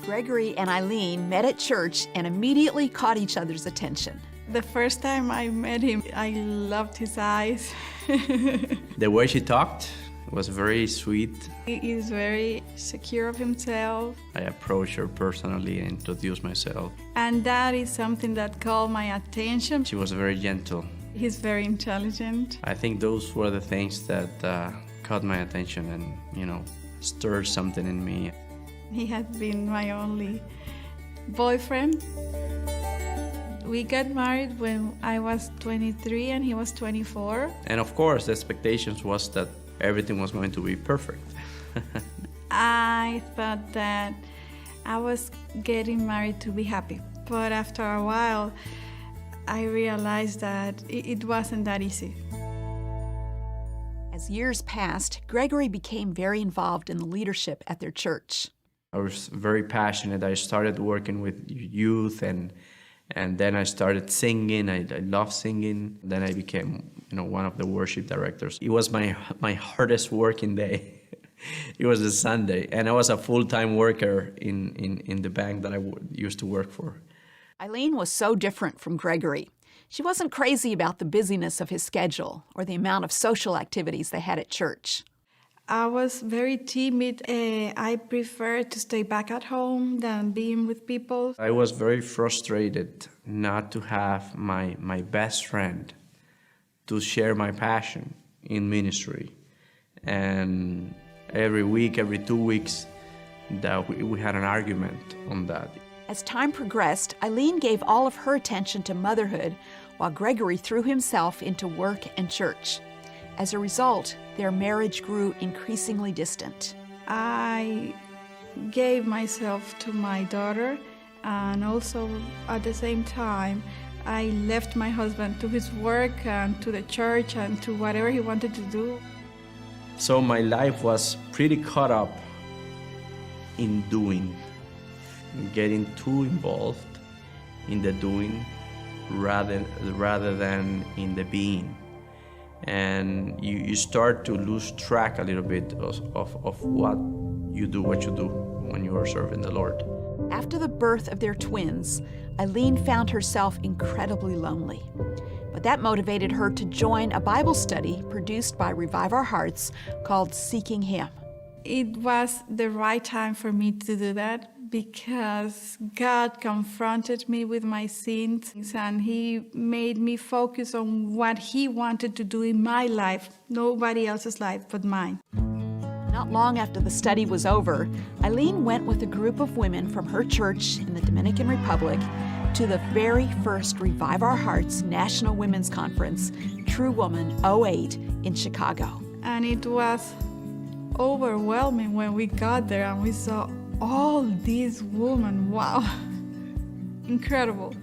Gregory and Eileen met at church and immediately caught each other's attention. The first time I met him, I loved his eyes. The way she talked was very sweet. He is very secure of himself. I approached her personally and introduced myself. And that is something that called my attention. She was very gentle. He's very intelligent. I think those were the things that caught my attention and, stirred something in me. He had been my only boyfriend. We got married when I was 23 and he was 24. And of course, the expectations was that everything was going to be perfect. I thought that I was getting married to be happy. But after a while, I realized that it wasn't that easy. As years passed, Gregory became very involved in the leadership at their church. I was very passionate. I started working with youth and then I started singing. I love singing. Then I became, one of the worship directors. It was my hardest working day. It was a Sunday, and I was a full-time worker in the bank that I used to work for. Eileen was so different from Gregory. She wasn't crazy about the busyness of his schedule or the amount of social activities they had at church. I was very timid. I preferred to stay back at home than being with people. I was very frustrated not to have my best friend to share my passion in ministry. And every week, every 2 weeks, that we had an argument on that. As time progressed, Eileen gave all of her attention to motherhood while Gregory threw himself into work and church. As a result, their marriage grew increasingly distant. I gave myself to my daughter, and also at the same time, I left my husband to his work and to the church and to whatever he wanted to do. So my life was pretty caught up in doing, getting too involved in the doing rather than in the being. And you start to lose track a little bit of what you do when you are serving the Lord. After the birth of their twins, Eileen found herself incredibly lonely. But that motivated her to join a Bible study produced by Revive Our Hearts called Seeking Him. It was the right time for me to do that because God confronted me with my sins and He made me focus on what He wanted to do in my life, nobody else's life but mine. Not long after the study was over, Eileen went with a group of women from her church in the Dominican Republic to the very first Revive Our Hearts National Women's Conference, True Woman 08 in Chicago. And it was overwhelming when we got there and we saw all these women. Wow, incredible.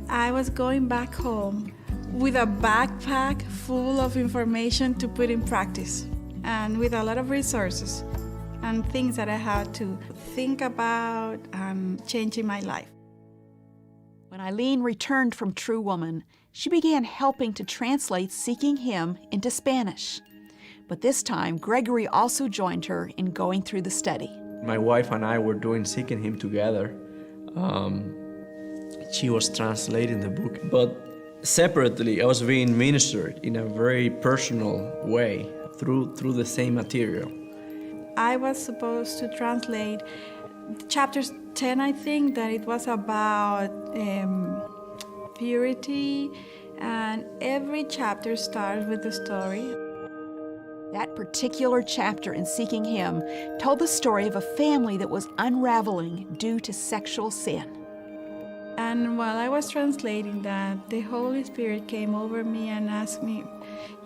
I was going back home with a backpack full of information to put in practice and with a lot of resources and things that I had to think about and change in my life. When Eileen returned from True Woman, she began helping to translate Seeking Him into Spanish. But this time, Gregory also joined her in going through the study. My wife and I were doing Seeking Him together. She was translating the book, but separately, I was being ministered in a very personal way through the same material. I was supposed to translate chapter 10, I think, that it was about purity, and every chapter starts with a story. That particular chapter in Seeking Him told the story of a family that was unraveling due to sexual sin. And while I was translating that, the Holy Spirit came over me and asked me,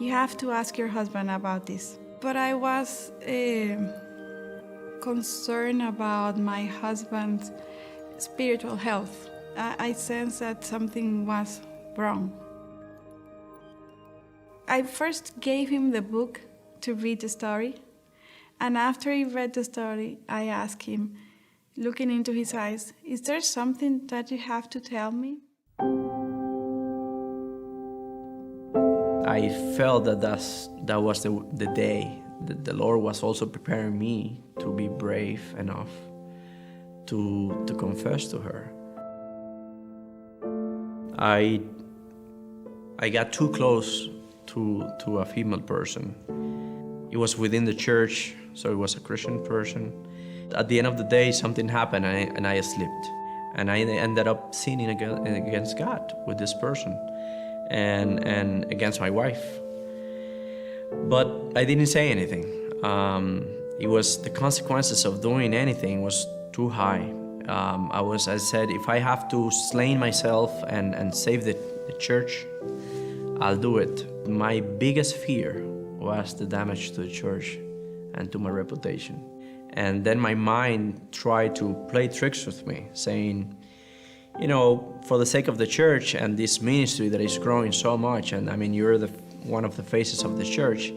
"You have to ask your husband about this." But I was concerned about my husband's spiritual health. I sensed that something was wrong. I first gave him the book to read the story, and after he read the story, I asked him, looking into his eyes, "Is there something that you have to tell me?" I felt that was the day the Lord was also preparing me to be brave enough to confess to her. I got too close to a female person. It was within the church, so it was a Christian person. At the end of the day, something happened and I slipped. And I ended up sinning against God with this person and against my wife. But I didn't say anything. It was the consequences of doing anything was too high. I said, if I have to slay myself and save the church, I'll do it. My biggest fear was the damage to the church and to my reputation. And then my mind tried to play tricks with me, saying, for the sake of the church and this ministry that is growing so much, and I mean, you're one of the faces of the church,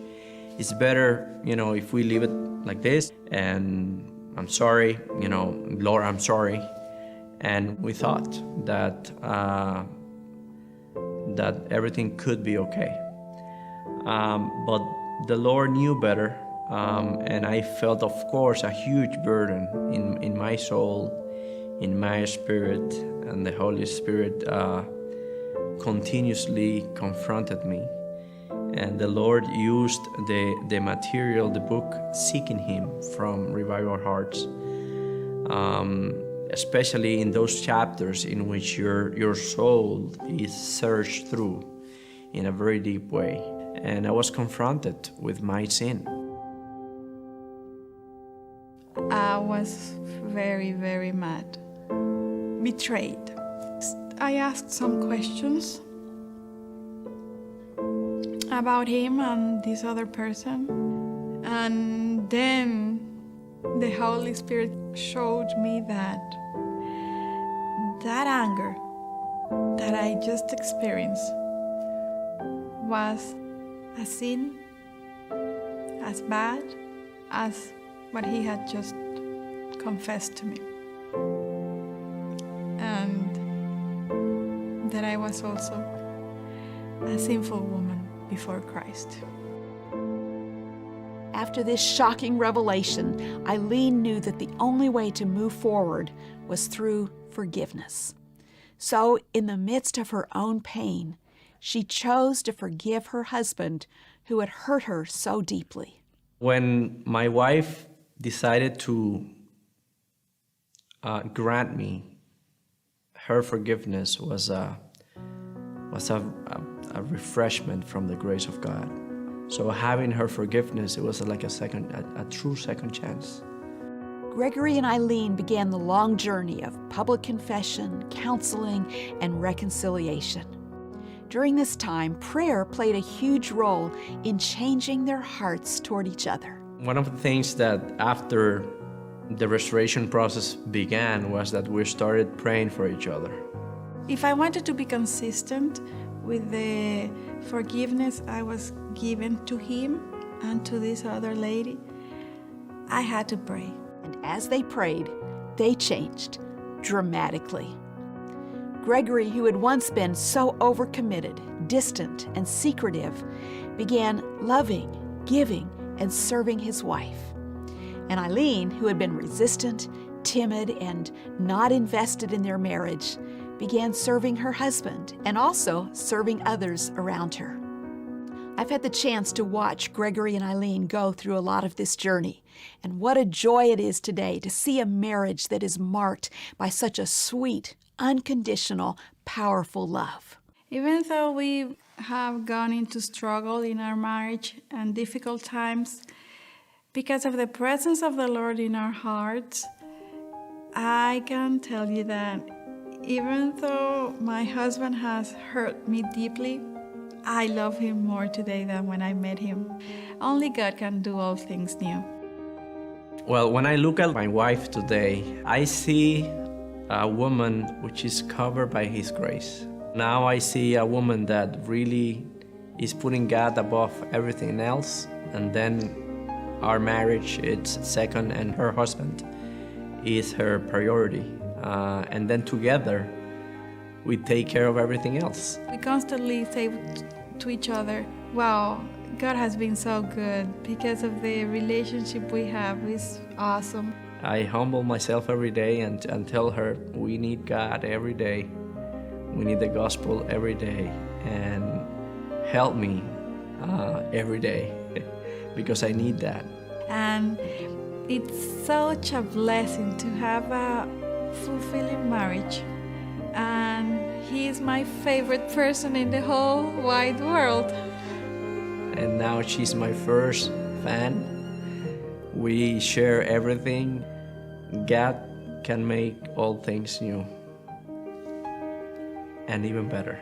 it's better, if we leave it like this, and I'm sorry, Lord, I'm sorry. And we thought that everything could be okay. But the Lord knew better, and I felt, of course, a huge burden in my soul, in my spirit, and the Holy Spirit continuously confronted me. And the Lord used the material, the book, Seeking Him from Revive Our Hearts, especially in those chapters in which your soul is searched through in a very deep way. And I was confronted with my sin. I was very, very mad, betrayed. I asked some questions about him and this other person, and then the Holy Spirit showed me that anger that I just experienced was a sin as bad as what he had just confessed to me, and that I was also a sinful woman before Christ. After this shocking revelation, Eileen knew that the only way to move forward was through forgiveness. So, in the midst of her own pain, she chose to forgive her husband who had hurt her so deeply. When my wife decided to grant me her forgiveness was a refreshment from the grace of God. So having her forgiveness, it was like a true second chance. Gregory and Eileen began the long journey of public confession, counseling, and reconciliation. During this time, prayer played a huge role in changing their hearts toward each other. One of the things that after the restoration process began was that we started praying for each other. If I wanted to be consistent with the forgiveness I was given to him and to this other lady, I had to pray. And as they prayed, they changed dramatically. Gregory, who had once been so overcommitted, distant, and secretive, began loving, giving, and serving his wife. And Eileen, who had been resistant, timid, and not invested in their marriage, began serving her husband and also serving others around her. I've had the chance to watch Gregory and Eileen go through a lot of this journey, and what a joy it is today to see a marriage that is marked by such a sweet, unconditional, powerful love. Even though we have gone into struggle in our marriage and difficult times, because of the presence of the Lord in our hearts, I can tell you that even though my husband has hurt me deeply, I love him more today than when I met him. Only God can do all things new. Well, when I look at my wife today, I see a woman which is covered by His grace. Now I see a woman that really is putting God above everything else, and then our marriage, it's second, and her husband is her priority. And then together, we take care of everything else. We constantly say to each other, wow, God has been so good because of the relationship we have. It's awesome. I humble myself every day and tell her we need God every day. We need the gospel every day, and help me every day because I need that. And it's such a blessing to have a fulfilling marriage. And he is my favorite person in the whole wide world. And now she's my first fan. We share everything. God can make all things new and even better.